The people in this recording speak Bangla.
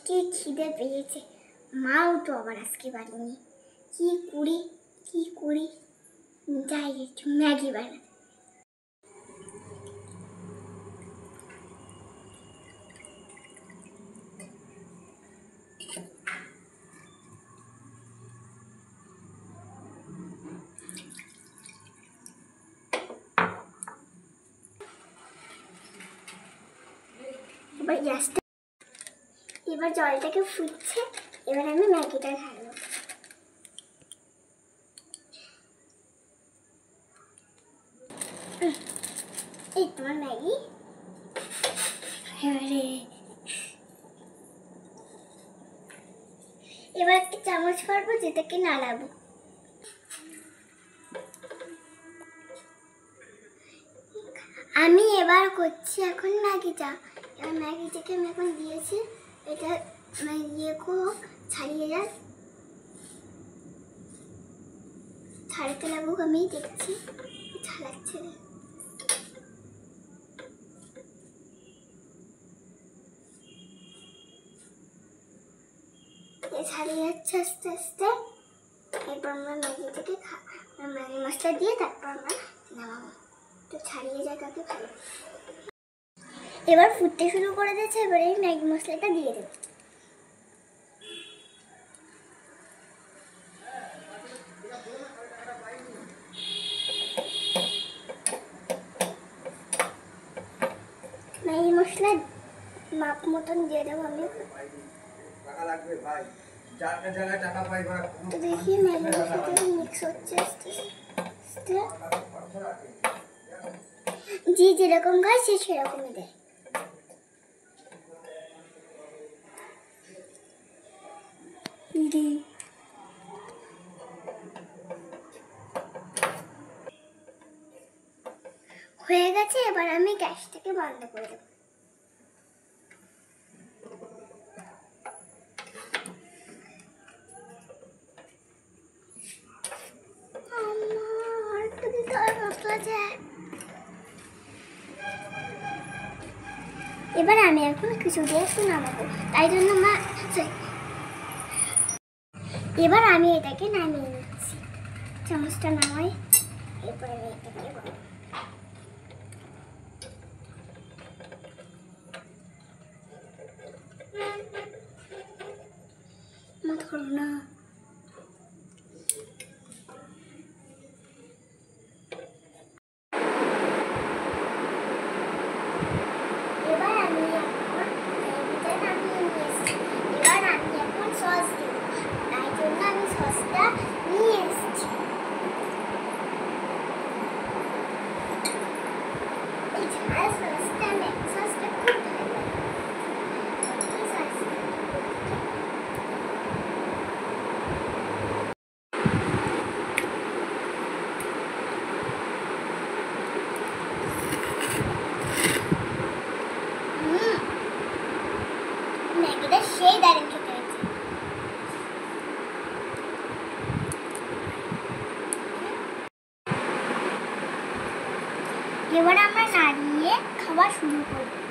কি খিদে পেয়েছে, মাও তো আবার আজকে বাড়িনি। কি করি যাই একটু ম্যাগি বানাই। এবার জলটাকে ফুটছে, এবার আমি ম্যাগিটা ঢালবো। এই তোমার ম্যাগি। এবার একটা চামচ করবো যেটাকে নাড়াবো। আমি এবার করছি এখন ম্যাগিটা। এবার ম্যাগিটাকে আমি এখন দিয়েছি, এটা ছাড়িয়ে যাক, ছাড়াতে লাগুক, আমি দেখছি ছাড়াচ্ছে। ছাড়িয়ে যাচ্ছে আস্তে আস্তে। এরপর আমরা ম্যাগিটাকে ম্যাগি মশলা দিয়ে তারপর আমরা নামাবো। তো ছাড়িয়ে যায় তাকে ভালো। এবার ফুটতে শুরু করে দিয়েছে, এবার এই ম্যাগি মশলাটা দিয়ে দেবো। ম্যাগি মশলা মাপ মতন দিয়ে দেবো আমি। তো দেখি ম্যাগি মশলাটা মিক্স হচ্ছে আস্তে আস্তে। যে যেরকম খায় সে সেরকমই দেয়। হয়ে গেছে, এবার আমি গ্যাসটাকে বন্ধ করে দেবো। এবার আমি এখন কিছু দিয়ে একটু নামাবো, তাই জন্য এবার আমি এটাকে নামিয়ে নিচ্ছি। চামচটা নামাই, এরপর আমি এটাকে মত করো না। সস দিব, তাই জন্য আমি সসটা নিয়ে এসেছি। এই ঝাল সসটা ম্যাগি সসটা খুব ভালো লাগে। ম্যাগিটা সেই দারুণ খেতে হয়েছে। এবার আমরা নাড়িয়ে খাওয়া শুরু করব।